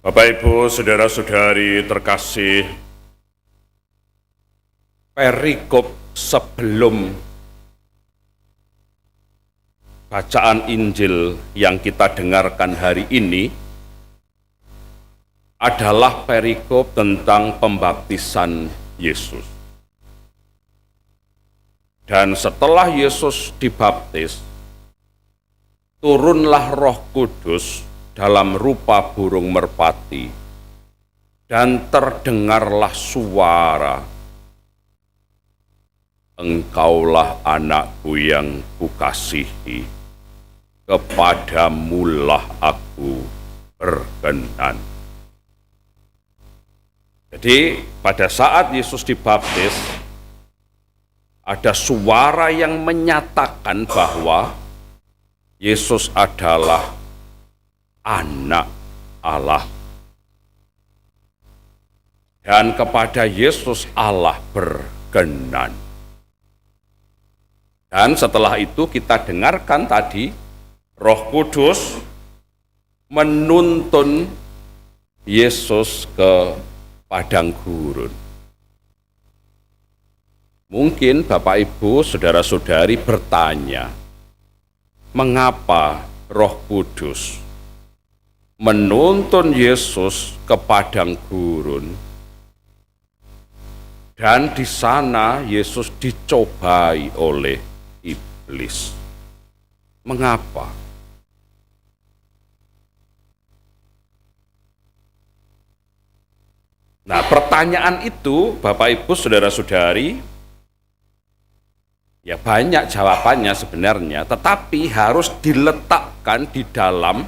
Bapak, Ibu, saudara-saudari terkasih, perikop sebelum bacaan Injil yang kita dengarkan hari ini adalah perikop tentang pembaptisan Yesus. Dan setelah Yesus dibaptis, turunlah Roh Kudus dalam rupa burung merpati, dan terdengarlah suara, "Engkaulah anakku yang kukasihi, kepadamulah aku berkenan." Jadi pada saat Yesus dibaptis, ada suara yang menyatakan bahwa Yesus adalah Anak Allah. Dan kepada Yesus Allah berkenan. Dan setelah itu kita dengarkan tadi, Roh Kudus menuntun Yesus ke padang gurun. Mungkin Bapak, Ibu, saudara-saudari bertanya, mengapa Roh Kudus menuntun Yesus ke padang gurun, dan di sana Yesus dicobai oleh iblis? Mengapa? Nah, pertanyaan itu, Bapak, Ibu, saudara-saudari, ya banyak jawabannya sebenarnya, tetapi harus diletakkan di dalam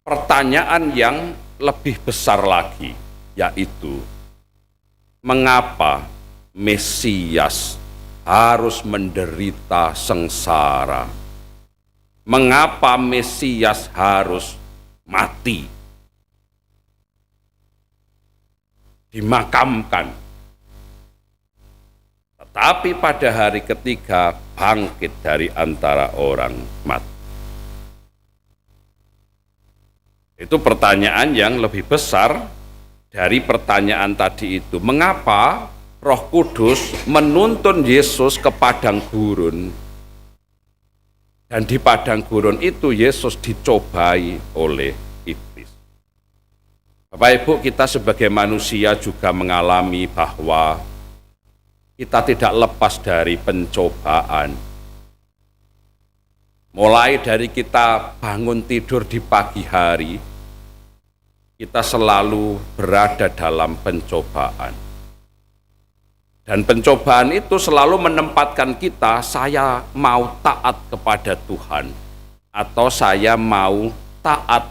pertanyaan yang lebih besar lagi, yaitu mengapa Mesias harus menderita sengsara? Mengapa Mesias harus mati, dimakamkan, tetapi pada hari ketiga bangkit dari antara orang mati? Itu pertanyaan yang lebih besar dari pertanyaan tadi itu. Mengapa Roh Kudus menuntun Yesus ke padang gurun? Dan di padang gurun itu Yesus dicobai oleh iblis. Bapak, Ibu, kita sebagai manusia juga mengalami bahwa kita tidak lepas dari pencobaan. Mulai dari kita bangun tidur di pagi hari, kita selalu berada dalam pencobaan. Dan pencobaan itu selalu menempatkan kita, saya mau taat kepada Tuhan, atau saya mau taat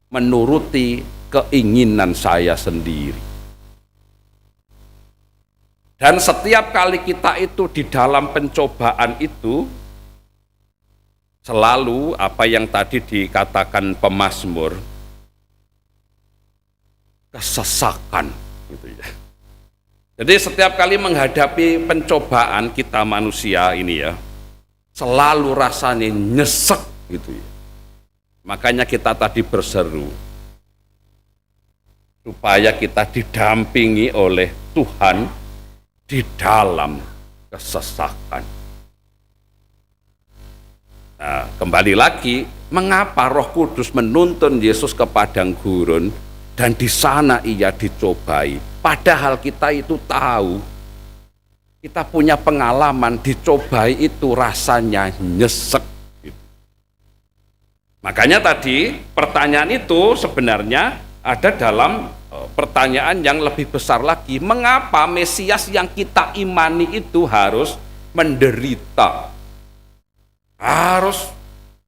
menuruti keinginan saya sendiri. Dan setiap kali kita itu di dalam pencobaan itu, selalu apa yang tadi dikatakan pemazmur, kesesakan gitu ya. Jadi setiap kali menghadapi pencobaan kita manusia ini ya, selalu rasanya nyesek gitu ya. Makanya kita tadi berseru supaya kita didampingi oleh Tuhan di dalam kesesakan. Nah, kembali lagi, mengapa Roh Kudus menuntun Yesus ke padang gurun dan di sana ia dicobai? Padahal kita itu tahu, kita punya pengalaman dicobai itu rasanya nyesek. Makanya tadi pertanyaan itu sebenarnya ada dalam pertanyaan yang lebih besar lagi. Mengapa Mesias yang kita imani itu harus menderita, harus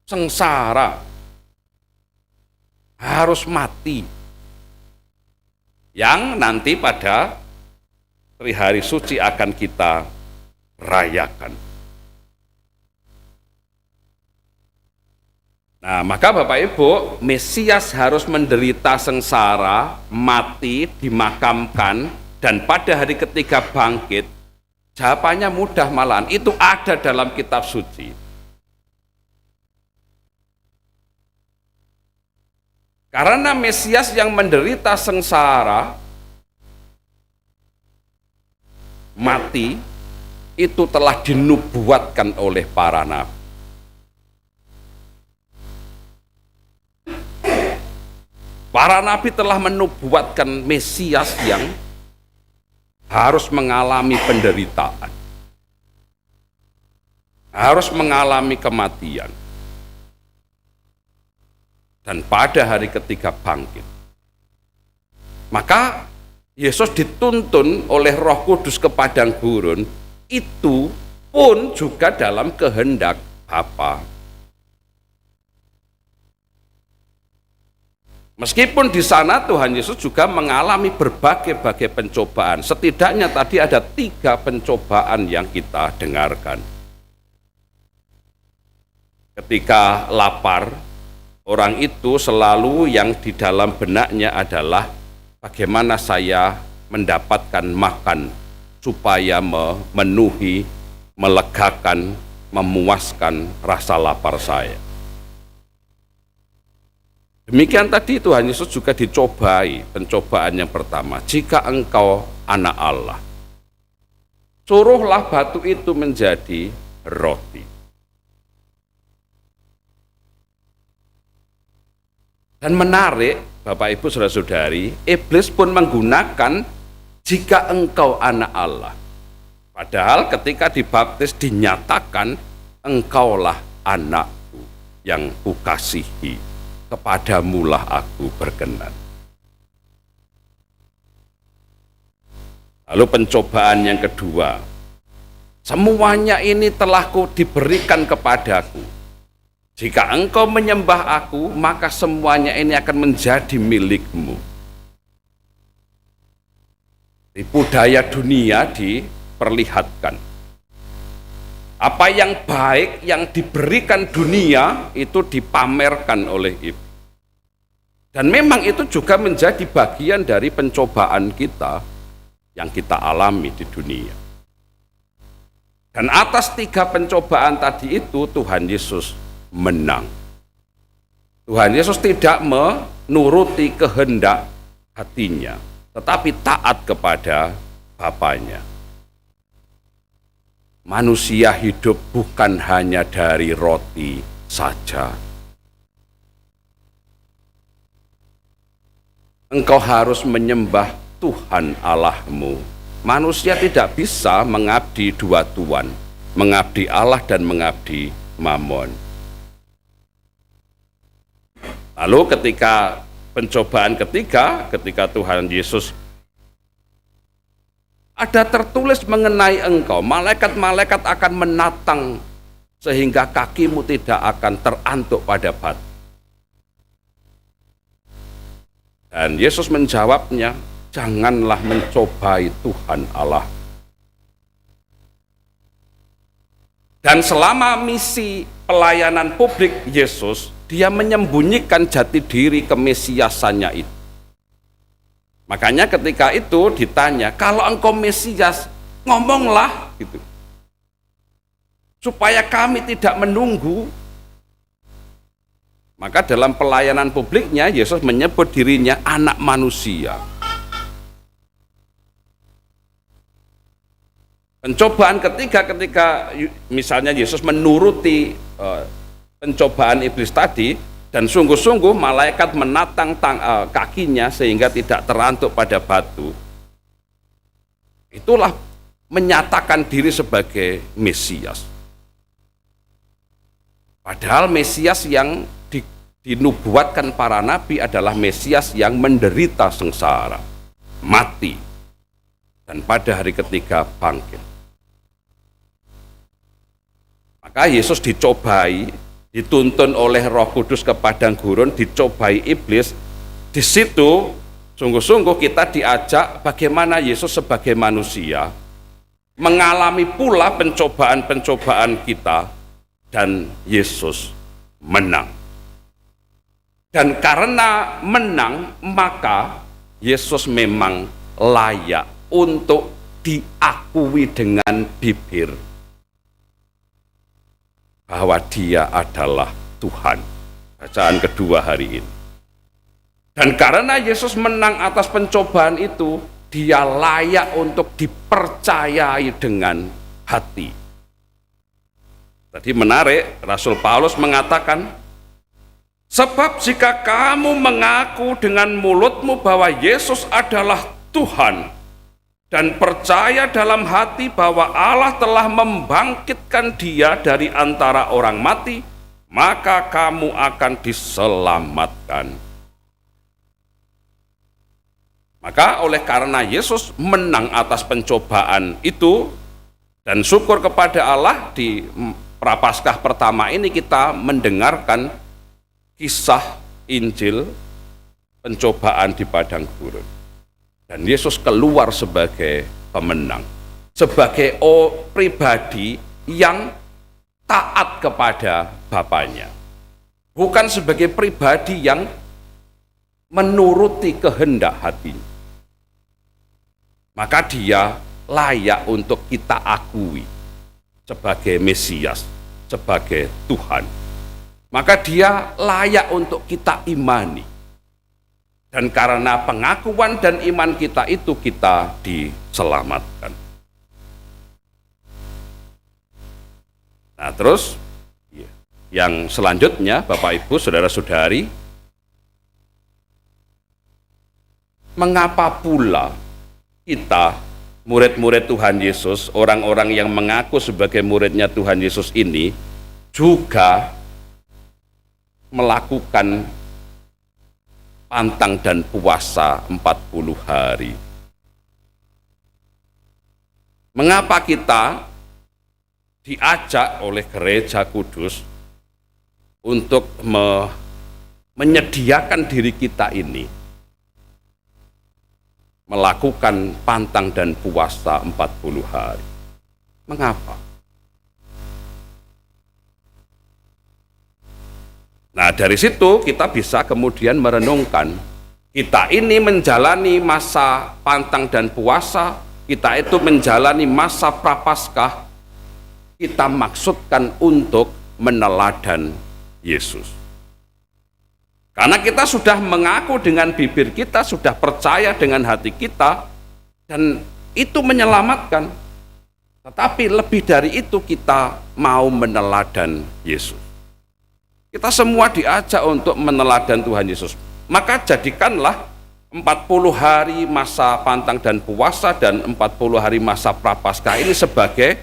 sengsara, harus mati, yang nanti pada hari suci akan kita rayakan? Nah, maka Bapak, Ibu, Mesias harus menderita sengsara, mati, dimakamkan, dan pada hari ketiga bangkit. Jawabannya mudah malahan, itu ada dalam kitab suci. Karena Mesias yang menderita sengsara, mati, itu telah dinubuatkan oleh para nabi. Para nabi telah menubuatkan Mesias yang harus mengalami penderitaan, harus mengalami kematian, dan pada hari ketiga bangkit. Maka Yesus dituntun oleh Roh Kudus ke padang gurun, itu pun juga dalam kehendak Bapa. Meskipun di sana Tuhan Yesus juga mengalami berbagai-bagai pencobaan. Setidaknya tadi ada 3 pencobaan yang kita dengarkan. Ketika lapar, orang itu selalu yang di dalam benaknya adalah bagaimana saya mendapatkan makan supaya memenuhi, melegakan, memuaskan rasa lapar saya. Demikian tadi Tuhan Yesus juga dicobai, pencobaan yang pertama, jika engkau anak Allah, suruhlah batu itu menjadi roti. Dan menarik, Bapak Ibu Saudara-saudari, iblis pun menggunakan jika engkau anak Allah. Padahal ketika dibaptis dinyatakan engkaulah anakku yang kukasihi, kepadamulah aku berkenan. Lalu pencobaan yang kedua, semuanya ini telah diberikan kepadaku. Jika engkau menyembah aku, maka semuanya ini akan menjadi milikmu. Tipu daya dunia diperlihatkan. Apa yang baik yang diberikan dunia itu dipamerkan oleh iblis. Dan memang itu juga menjadi bagian dari pencobaan kita yang kita alami di dunia. Dan atas 3 pencobaan tadi itu Tuhan Yesus menang. Tuhan Yesus tidak menuruti kehendak hatinya, tetapi taat kepada Bapanya. Manusia hidup bukan hanya dari roti saja. Engkau harus menyembah Tuhan Allahmu. Manusia tidak bisa mengabdi 2 tuan, mengabdi Allah dan mengabdi Mamon. Lalu ketika pencobaan ketiga, ketika Tuhan Yesus ada tertulis mengenai engkau, malaikat-malaikat akan menatang sehingga kakimu tidak akan terantuk pada batu. Dan Yesus menjawabnya, janganlah mencobai Tuhan Allah. Dan selama misi pelayanan publik Yesus, dia menyembunyikan jati diri kemesiasannya itu. Makanya ketika itu ditanya, kalau engkau Mesias, ngomonglah gitu. Supaya kami tidak menunggu. Maka dalam pelayanan publiknya Yesus menyebut dirinya anak manusia. Pencobaan ketiga ketika misalnya Yesus menuruti pencobaan iblis tadi, dan sungguh-sungguh malaikat menatang kakinya sehingga tidak terantuk pada batu. Itulah menyatakan diri sebagai Mesias. Padahal Mesias yang dinubuatkan para nabi adalah Mesias yang menderita sengsara, mati, dan pada hari ketiga bangkit. Maka Yesus dicobai, dituntun oleh Roh Kudus ke padang gurun, dicobai iblis. Di situ sungguh-sungguh kita diajak bagaimana Yesus sebagai manusia mengalami pula pencobaan-pencobaan kita, dan Yesus menang. Dan karena menang, maka Yesus memang layak untuk diakui dengan bibir bahwa dia adalah Tuhan. Bacaan kedua hari ini. Dan karena Yesus menang atas pencobaan itu, dia layak untuk dipercayai dengan hati. Tadi menarik, Rasul Paulus mengatakan, sebab jika kamu mengaku dengan mulutmu bahwa Yesus adalah Tuhan, dan percaya dalam hati bahwa Allah telah membangkitkan dia dari antara orang mati, maka kamu akan diselamatkan. Maka oleh karena Yesus menang atas pencobaan itu, dan syukur kepada Allah, di Prapaskah pertama ini kita mendengarkan kisah Injil pencobaan di padang gurun. Dan Yesus keluar sebagai pemenang, sebagai pribadi yang taat kepada Bapaknya, bukan sebagai pribadi yang menuruti kehendak hatinya. Maka dia layak untuk kita akui sebagai Mesias, sebagai Tuhan. Maka dia layak untuk kita imani. Dan karena pengakuan dan iman kita itu, kita diselamatkan. Nah terus, yang selanjutnya Bapak Ibu Saudara-saudari, mengapa pula kita, murid-murid Tuhan Yesus, orang-orang yang mengaku sebagai muridnya Tuhan Yesus ini, juga melakukan pantang dan puasa 40 hari. Mengapa kita diajak oleh Gereja Kudus untuk menyediakan diri kita ini melakukan pantang dan puasa 40 hari? Mengapa? Nah, dari situ kita bisa kemudian merenungkan, kita ini menjalani masa pantang dan puasa, kita itu menjalani masa Prapaskah, kita maksudkan untuk meneladan Yesus. Karena kita sudah mengaku dengan bibir kita, sudah percaya dengan hati kita, dan itu menyelamatkan. Tetapi lebih dari itu, kita mau meneladan Yesus. Kita semua diajak untuk meneladan Tuhan Yesus. Maka jadikanlah 40 hari masa pantang dan puasa dan 40 hari masa Prapaskah ini sebagai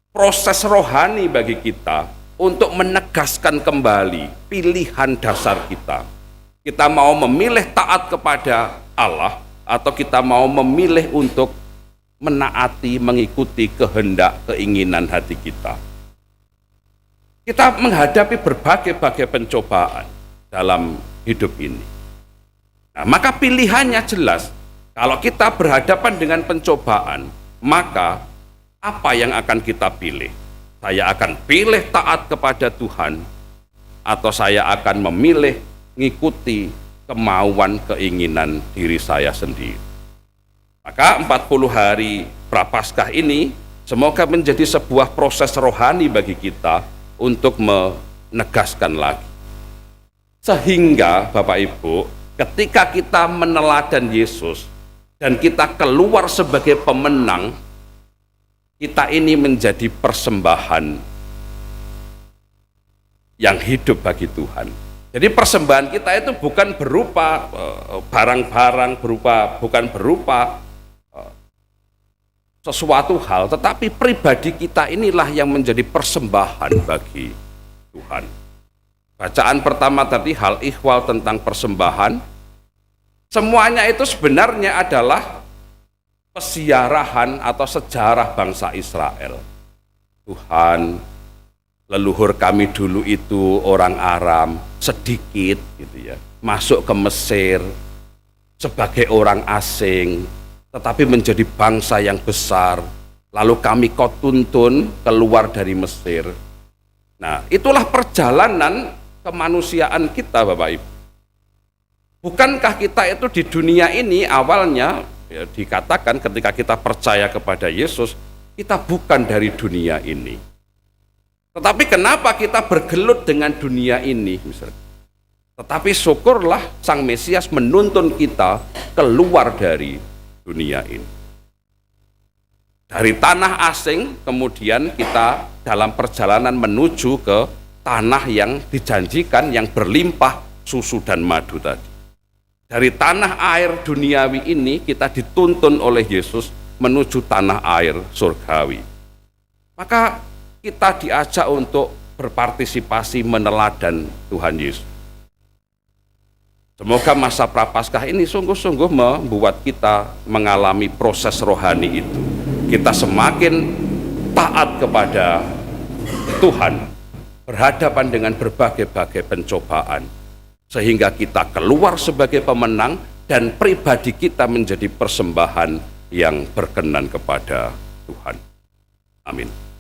proses rohani bagi kita untuk menegaskan kembali pilihan dasar kita. Kita mau memilih taat kepada Allah, atau kita mau memilih untuk menaati, mengikuti kehendak, keinginan hati kita. Kita menghadapi berbagai-bagai pencobaan dalam hidup ini. Nah, maka pilihannya jelas. Kalau kita berhadapan dengan pencobaan, maka apa yang akan kita pilih? Saya akan pilih taat kepada Tuhan, atau saya akan memilih mengikuti kemauan keinginan diri saya sendiri. Maka 40 hari Prapaskah ini semoga menjadi sebuah proses rohani bagi kita untuk menegaskan lagi. Sehingga Bapak Ibu, ketika kita meneladan Yesus dan kita keluar sebagai pemenang, kita ini menjadi persembahan yang hidup bagi Tuhan. Jadi persembahan kita itu bukan berupa barang-barang, bukan berupa sesuatu hal, tetapi pribadi kita inilah yang menjadi persembahan bagi Tuhan. Bacaan pertama tadi, hal ihwal tentang persembahan, semuanya itu sebenarnya adalah pesiarahan atau sejarah bangsa Israel. Tuhan, leluhur kami dulu itu orang Aram, sedikit gitu ya, masuk ke Mesir sebagai orang asing, tetapi menjadi bangsa yang besar. Lalu kami kau tuntun keluar dari Mesir. Nah, itulah perjalanan kemanusiaan kita, Bapak Ibu. Bukankah kita itu di dunia ini awalnya, ya, dikatakan ketika kita percaya kepada Yesus, kita bukan dari dunia ini. Tetapi kenapa kita bergelut dengan dunia ini misalnya? Tetapi syukurlah Sang Mesias menuntun kita keluar dari dunia ini. Dari tanah asing, kemudian kita dalam perjalanan menuju ke tanah yang dijanjikan, yang berlimpah susu dan madu tadi. Dari tanah air duniawi ini kita dituntun oleh Yesus menuju tanah air surgawi. Maka kita diajak untuk berpartisipasi meneladan Tuhan Yesus. Semoga masa Prapaskah ini sungguh-sungguh membuat kita mengalami proses rohani itu. Kita semakin taat kepada Tuhan, berhadapan dengan berbagai-bagai pencobaan, sehingga kita keluar sebagai pemenang dan pribadi kita menjadi persembahan yang berkenan kepada Tuhan. Amin.